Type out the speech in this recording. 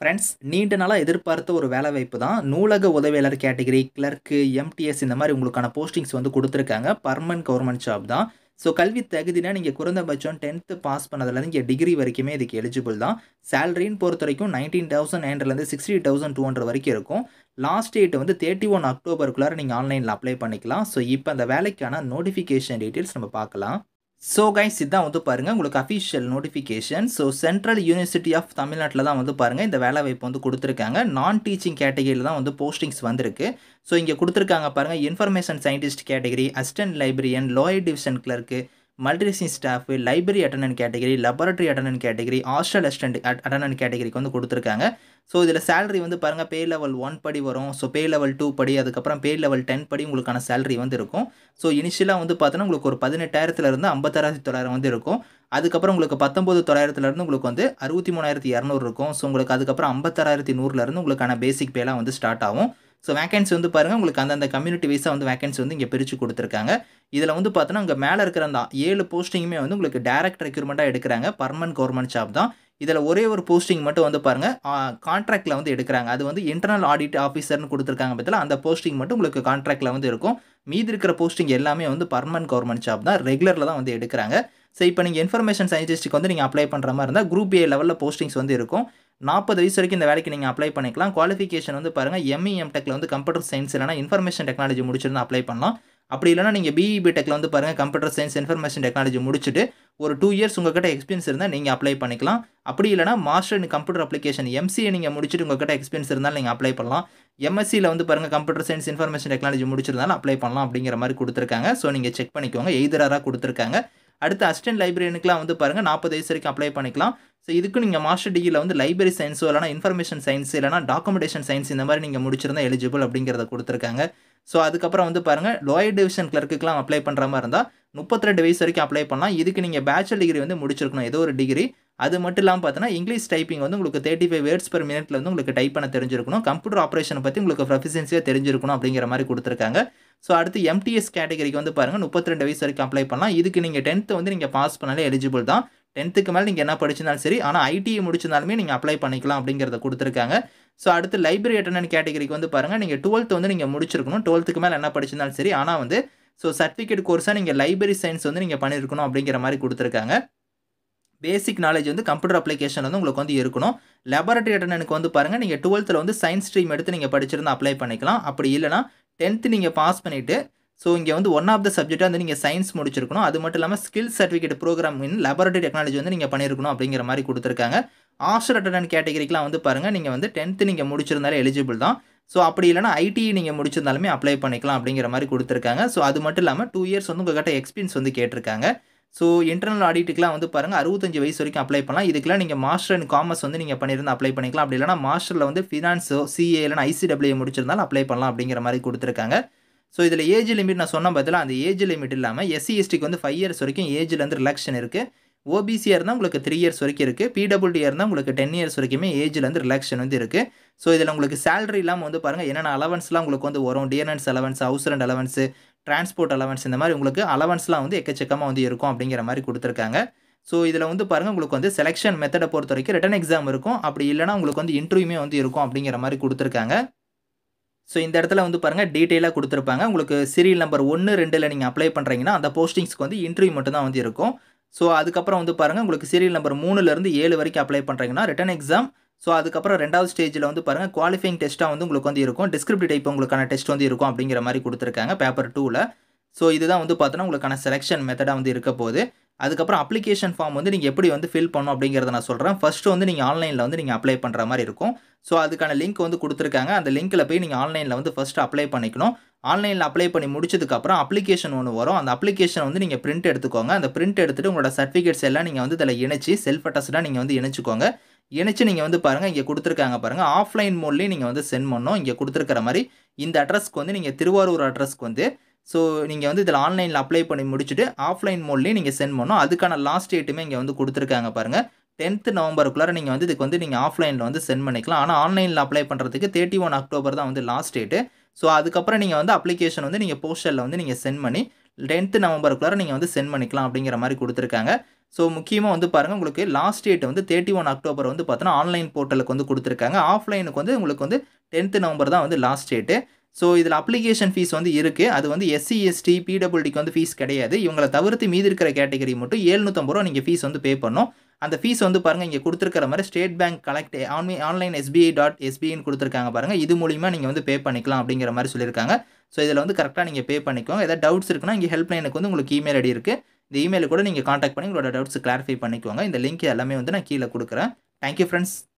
Friends, நீண்ட நாளா எதிர்பார்த்த ஒரு வேலைவாய்ப்பு தான். நூலக உதவியாளர் கேட்டகரி, கிளர்க்கு, எம்டிஎஸ் இந்த மாரி உங்களுக்கான போஸ்டிங்ஸ் வந்து குடுத்துருக்காங்க. பெர்மனன்ட் கவர்ன்மென்ட் ஜாப் தான். ஸோ கல்வி தகுதினா நீங்க குறைந்தபட்சம் 10த் பாஸ் பண்ணதுலேருந்து இங்க டிகிரி வரைக்குமே இதுக்கு எலிஜிபிள் தான். சேலரின்னு பொறுத்தவரைக்கும் 19,900லேருந்து 60,200 வரைக்கும் இருக்கும். லாஸ்ட் டேட் வந்து 31 அக்டோபருக்குள்ளார நீங்க ஆன்லைன்ல அப்ளை பண்ணிக்கலாம். ஸோ இப்ப அந்த வேலைக்கான நோட்டிஃபிகேஷன் டீட்டெயில்ஸ் நம்ம பார்க்கலாம். ஸோ கைஸ், இதான் வந்து பாருங்க உங்களுக்கு official notification. So central university of தமிழ்நாட்டில தான் வந்து பாருங்க இந்த வேலைவாய்ப்பு வந்து குடுத்துருக்காங்க. நான் டீச்சிங் கேட்டகரியில தான் வந்து போஸ்டிங்ஸ் வந்திருக்கு. ஸோ இங்க குடுத்துருக்காங்க பாருங்க, information scientist category, assistant librarian, lower division clerk, multitasking staff, library attendant category, laboratory attendant category, hostel assistant attendant கேட்டகரிக்கு வந்து குடுத்துருக்காங்க. ஸோ இதில சேலரி வந்து பாருங்க, பே லெவல் 1 படி வரும். ஸோ பே லெவல் 2 படி, அதுக்கப்புறம் பே லெவல் 10 படி உங்களுக்கான சேலரி வந்து இருக்கும். ஸோ இனிஷியலா வந்து பார்த்தோன்னா, உங்களுக்கு ஒரு 18,000லேருந்து 56,900 வந்து இருக்கும். அதுக்கப்புறம் உங்களுக்கு 19,900லேருந்து உங்களுக்கு வந்து 63,200 இருக்கும். ஸோ உங்களுக்கு அதுக்கப்புறம் 56,100லேருந்து உங்களுக்கான பேசிக் பேலாம் வந்து ஸ்டார்ட் ஆகும். ஸோ வேக்கன்சி வந்து பாருங்க, உங்களுக்கு அந்தந்த கம்யூனிட்டி வைஸா வந்து வேக்கன்சி வந்து இங்க பிரிச்சு குடுத்துருக்காங்க. இதில வந்து பார்த்தோன்னா, அங்க மேல இருக்கிற அந்த 7 போஸ்டிங்குமே வந்து உங்களுக்கு டைரக்ட் ரெக்ரூட்மென்ட்டா எடுக்குறாங்க. பெர்மனன்ட் கவர்ன்மென்ட் ஜாப் தான். இதில ஒரே ஒரு போஸ்டிங் மட்டும் வந்து பாருங்க, கான்ட்ராக்ட்ல வந்து எடுக்குறாங்க. அது வந்து இன்டர்னல் ஆடிட் ஆஃபீசர்ன்னு குடுத்துருக்காங்க பார்த்தீங்களா, அந்த போஸ்டிங் மட்டும் உங்களுக்கு கான்ட்ராக்ட்ல வந்து இருக்கும். மீதி இருக்கிற போஸ்டிங் எல்லாமே வந்து பெர்மனன்ட் கவர்ன்மென்ட் ஜாப் தான். ரெகுலர்ல தான் வந்து எடுக்குறாங்க. ஸோ இப்ப நீங்க இன்ஃபர்மேஷன் சயின்டிஸ்ட்க்கு வந்து நீங்க அப்ளை பண்ற மாரி இருந்தா, குரூப் ஏ லெவல்ல போஸ்டிங்ஸ் வந்து இருக்கும். 40 வயசு வரைக்கும் இந்த வேலைக்கு நீங்க அப்ளை பண்ணிக்கலாம். குவாலிஃபிகேஷன் வந்து பாருங்க, எம்இ, எம்டெக்ல வந்து கம்ப்யூட்டர் சயன்ஸ் இல்லன்னா இன்ஃபர்மேஷன் டெக்னாலஜி முடிச்சிருந்தா அப்ளை பண்ணலாம். அப்படி இல்லன்னா நீங்க பிஇ, பிடெக்ல வந்து பாருங்க, கம்ப்யூட்டர் சயன்ஸ், இன்ஃபர்மேஷன் டெக்னாலஜி முடிச்சுட்டு ஒரு 2 இயர்ஸ் உங்ககிட்ட எக்ஸ்பீரியன்ஸ் இருந்தா நீங்க அப்ளை பண்ணிக்கலாம். அப்படி இல்லன்னா master in computer application MCA நீங்க முடிச்சுட்டு உங்ககிட்ட எக்ஸ்பீரியன்ஸ் இருந்தாலும் நீங்க அப்ளை பண்ணலாம். எம்எஸ்சில வந்து பாருங்க, கம்ப்யூட்டர் சயன்ஸ், இன்ஃபர்மேஷன் டெக்னாலஜி முடிச்சிருந்தாலும் அப்ளை பண்ணலாம் அப்படிங்கிற மாரி குடுத்துருக்காங்க. ஸோ நீங்க செக் பண்ணிக்கோங்க. எய்தரா குடுத்துருக்காங்க. அடுத்து அசிஸ்டன்ட் லைப்ரரியனுக்குலாம் வந்து பாருங்க, 40 வயசு வரைக்கும் அப்ளை பண்ணிக்கலாம். ஸோ இதுக்கும் நீங்க மாஸ்டர் டிகிரில வந்து லைப்ரரி சயன்ஸோ இல்லன்னா இன்ஃபர்மேஷன் சயன்ஸ் இல்லன்னா டாக்குமெண்டேஷன் சயன்ஸ் இந்த மாரி நீங்க முடிச்சிருந்தா எலிஜிபிள் அப்படிங்கிறத குடுத்துருக்காங்க. ஸோ அதுக்கப்புறம் வந்து பாருங்க, லோயர் டிவிஷன் கிளர்க்குக்குலாம் அப்ளை பண்ற மாரி இருந்தா 32 வயசு வரைக்கும் அப்ளை பண்ணலாம். இதுக்கு நீங்க பேச்சுலர் டிகிரி வந்து முடிச்சிருக்கணும். ஏதோ ஒரு டிகிரி. அது மட்டும் இல்லாம பார்த்தீங்கன்னா, இங்கிலீஷ் டைப்பிங் வந்து உங்களுக்கு 35 வேர்ட்ஸ் பெர் மினிட்ல வந்து உங்களுக்கு டைப் பண்ண தெரிஞ்சிருக்கணும். கம்ப்யூட்டர் ஆப்பரேஷன பத்தி உங்களுக்கு ப்ரொஃபிஷியன்சியா தெரிஞ்சிருக்கணும் அப்படிங்கிற மாரி குடுத்துருக்காங்க. ஸோ அடுத்து எம்டிஎஸ் கேட்டகரிக்கு வந்து பாருங்க, 32 வயசு வரைக்கும் அப்ளை பண்ணலாம். இதுக்கு நீங்க 10த் வந்து நீங்க பாஸ் பண்ணாலே எலிஜிபிள் தான். 10த்துக்கு மேல நீங்க என்ன படிச்சிருந்தாலும் சரி, ஆனா ஐடிஐ முடிச்சிருந்தாலுமே நீங்க அப்ளை பண்ணிக்கலாம் அப்படிங்கிறத குடுத்துருக்காங்க. ஸோ அடுத்து லைப்ரரி அட்டெண்டன்ட் கேட்டகரிக்கு வந்து பாருங்க, நீங்க 12த் வந்து நீங்க முடிச்சிருக்கணும். 12த்துக்கு மேல என்ன படிச்சிருந்தாலும் சரி, ஆனா வந்து சர்டிஃபிகேட் கோர்ஸா நீங்க லைப்ரரி சயன்ஸ் வந்து நீங்க பண்ணியிருக்கணும் அப்படிங்கிற மாரி குடுத்துருக்காங்க. பேசிக் நாலேட்ஜ் வந்து கம்ப்யூட்டர் அப்ளிகேஷன் வந்து உங்களுக்கு வந்து இருக்கணும். லேபரட்டரி அட்டெண்டன்ட்க்கு வந்து பாருங்க, நீங்க 12த்ல வந்து சயன்ஸ் ஸ்ட்ரீம் எடுத்து நீங்க படிச்சிருந்தா அப்ளை பண்ணிக்கலாம். அப்படி இல்லன்னா 10த் நீங்க பாஸ் பண்ணிட்டு, இங்க வந்து ஒன் ஆஃப் த சப்ஜெக்ட்டா வந்து நீங்க சயன்ஸ் முடிச்சிருக்கணும். அது மட்டும் இல்லாம ஸ்கில் சர்டிஃபிகேட் புரோகிராம் இன் லேபரட்டரி டெக்னாலஜி வந்து நீங்க பண்ணியிருக்கணும் அப்படிங்கிற மாரி குடுத்துருக்காங்க. ஹாஸ்டல் அட்டெண்டன்ட் கேட்டகரிக்குலாம் வந்து பாருங்க, நீங்க வந்து 10த் நீங்க முடிச்சிருந்தாலே எலிஜிபிள் தான். அப்படி இல்லன்னா ஐடிஐ நீங்க முடிச்சிருந்தாலுமே அப்ளை பண்ணிக்கலாம் அப்படிங்கிற மாரி குடுத்துருக்காங்க. அது மட்டும் இல்லாம 2 இயர்ஸ் வந்து உங்ககிட்ட எக்ஸ்பீரியன்ஸ் வந்து கேட்டிருக்காங்க. இன்டர்னல் ஆடிட்க்குலாம் வந்து பாருங்க, 65 வயசு வரைக்கும் அப்ளை பண்ணலாம். இதுக்கெல்லாம் நீங்க மாஸ்டர் இன் காமர்ஸ் வந்து நீங்க பண்ணியிருந்தா அப்ளை பண்ணிக்கலாம். அப்படி இல்லன்னா மாஸ்டர்ல வந்து ஃபினான்ஸோ, சிஏ இல்லன்னா ஐசிடபிள்யூ முடிச்சிருந்தாலும் அப்ளை பண்ணலாம் அப்படிங்கிற மாரி குடுத்துருக்காங்க. இதில ஏஜ் லிமிட் நான் சொன்னேன் பார்த்தீங்களா, அந்த ஏஜ் லிமிட் இல்லாம எஸ்சி, எஸ்டிக்கு வந்து 5 இயர்ஸ் வரைக்கும் ஏஜ்ல வந்து ரிலாக்சேஷன் இருக்கு. ஓபிசியா இருந்தா உங்களுக்கு 3 இயர்ஸ் வரைக்கும் இருக்கு. பிடபிள்யூடியா இருந்தா உங்களுக்கு 10 இயர்ஸ் வரைக்குமே ஏஜ்ல வந்து ரிலாக்சேஷன் வந்து இருக்கு. இதில உங்களுக்கு சேலரி இல்லாம வந்து பாருங்க, என்னென்ன அலவன்ஸ்லாம் உங்களுக்கு வந்து வரும். Dearness allowance, house rent allowance, transport allowance இந்த மாரி உங்களுக்கு அலவன்ஸ்லாம் வந்து எக்கச்சக்கமா வந்து இருக்கும் அப்படிங்கிற மாரி குடுத்துருக்காங்க. இதில வந்து பாருங்க, உங்களுக்கு வந்து செலக்ஷன் மெத்தட பொறுத்தவரைக்கும் ரிட்டன் எக்ஸாம் இருக்கும். அப்படி இல்லன்னா உங்களுக்கு வந்து இன்டர்வியூமே வந்து இருக்கும் அப்படிங்கிற மாரி குடுத்துருக்காங்க. இந்த இடத்துல வந்து பாருங்க, டீட்டெயிலா குடுத்துருப்பாங்க. உங்களுக்கு சீரியல் நம்பர் 1, 2ல நீங்க அப்ளை பண்றீங்கன்னா, அந்த போஸ்டிங்ஸ்க்கு வந்து இன்டர்வியூ மட்டும் தான் வந்து இருக்கும். அதுக்கப்புறம் வந்து பாருங்க, உங்களுக்கு சீரியல் நம்பர் 3லேருந்து 7 வரைக்கும் அப்ளை பண்றீங்கன்னா, ரிட்டன் எக்ஸாம். அதுக்கப்புறம் 2வது ஸ்டேஜ்ல வந்து பாருங்க, குவாலிஃபையிங் டெஸ்ட்டா வந்து உங்களுக்கு வந்து இருக்கும். டிஸ்கிரிப்டிவ் டைப் உங்களுக்கான டெஸ்ட் வந்து இருக்கும் அப்படிங்கிற மாரி குடுத்துருக்காங்க பேப்பர் 2ல. இதுதான் வந்து பார்த்தோன்னா, உங்களுக்கான செலக்ஷன் மெத்தடா வந்து இருக்க போது. அதுக்கப்புறம் அப்ளிகேஷன் ஃபார்ம் வந்து நீங்க எப்படி வந்து ஃபில் பண்ணணும் அப்படிங்கிறத நான் சொல்றேன். ஃபர்ஸ்ட் வந்து நீங்க ஆன்லைன்ல வந்து நீங்க அப்ளை பண்ற மாரி இருக்கும். அதுக்கான லிங்க் வந்து குடுத்துருக்காங்க. அந்த லிங்க்ல போய் நீங்க ஆன்லைன்ல வந்து ஃபர்ஸ்ட் அப்ளை பண்ணிக்கணும். ஆன்லைன்ல அப்ளை பண்ணி முடிச்சதுக்கு அப்புறம் அப்ளிகேஷன் ஒண்ணு வரும். அந்த அப்ளிகேஷன வந்து நீங்க பிரிண்ட் எடுத்துக்கோங்க. அந்த பிரிண்ட் எடுத்துட்டு உங்களோட சர்டிஃபிகேட்ஸ் எல்லாம் நீங்க வந்து இதில இணைச்சு செல்ஃப் அட்டஸ்டடா நீங்க வந்து இணைச்சுக்கோங்க. இணைச்சு நீங்க வந்து பாருங்க, இங்க குடுத்துருக்காங்க பாருங்க. ஆஃப்லைன் மோட்லயும் நீங்க வந்து சென்ட் பண்ணணும். இங்க குடுத்துருக்கிற மாரி இந்த அட்ரஸ்க்கு வந்து நீங்க திருவாரூர் அட்ரஸ்க்கு வந்து நீங்க வந்து இதில ஆன்லைன்ல அப்ளை பண்ணி முடிச்சுட்டு, ஆஃப்லைன் மோட்லயும் நீங்க சென்ட் பண்ணணும். அதுக்கான லாஸ்ட் டேட்டுமே இங்க வந்து குடுத்துருக்காங்க பாருங்க. 10த் நவம்பருக்குள்ளார நீங்க வந்து இதுக்கு வந்து நீங்க ஆஃப்லைன்ல வந்து சென்ட் பண்ணிக்கலாம். ஆனா ஆன்லைன்ல அப்ளை பண்றதுக்கு 31 அக்டோபர் தான் வந்து லாஸ்ட் டேட்டு. அதுக்கப்புறம் நீங்க வந்து அப்ளிகேஷன் வந்து நீங்க போஸ்டல்ல வந்து நீங்க சென்ட் பண்ணி 10த் நவம்பருக்குள்ளார நீங்க வந்து சென்ட் பண்ணிக்கலாம் அப்படிங்கிற மாரி குடுத்துருக்காங்க. ஸோ முக்கியமா வந்து பாருங்க, உங்களுக்கு லாஸ்ட் டேட் வந்து 31 அக்டோபர் வந்து பார்த்தோன்னா, ஆன்லைன் போர்ட்டலுக்கு வந்து குடுத்துருக்காங்க. ஆஃப்லைனுக்கு வந்து உங்களுக்கு வந்து 10த் நவம்பர் தான் வந்து லாஸ்ட் டேட்டு. ஸோ இதில அப்ளிகேஷன் ஃபீஸ் வந்து இருக்கு. அது வந்து எஸ்சி, எஸ்டி, பிடபிள்யூடிக்கு வந்து ஃபீஸ் கிடையாது. இவங்கள தவிர்த்து மீதி இருக்கிற கேட்டகரி மட்டும் ரூ. 750 நீங்க ஃபீஸ் வந்து பே பண்ணணும். அந்த ஃபீஸ் வந்து பாருங்க, இங்க குடுத்திருக்கிற மாரி ஸ்டேட் பேங்க் கலெக்ட் ஆன்லைன் SBI.SBIன்னு குடுத்திருக்காங்க பாருங்க. இது மூலியமா நீங்க வந்து பே பண்ணிக்கலாம் அப்படிங்கிற மாரி சொல்லியிருக்காங்க. ஸோ இதில வந்து கரெக்ட்டா நீங்க பே பண்ணிக்கோங்க. ஏதாவது டவுட்ஸ் இருக்குன்னா, இங்க ஹெல்ப்லைனுக்கு வந்து உங்களுக்கு இமெயில் ஐடி இருக்கு. இந்த இமெயிலுக்கு கூட நீங்க கான்டாக்ட் பண்ணி உங்களோட டவுட்ஸ் கிளாரிஃபை பண்ணிக்கோங்க. இந்த லிங்க் எல்லாமே வந்து நான் கீழ குடுக்குறேன். Thank you friends.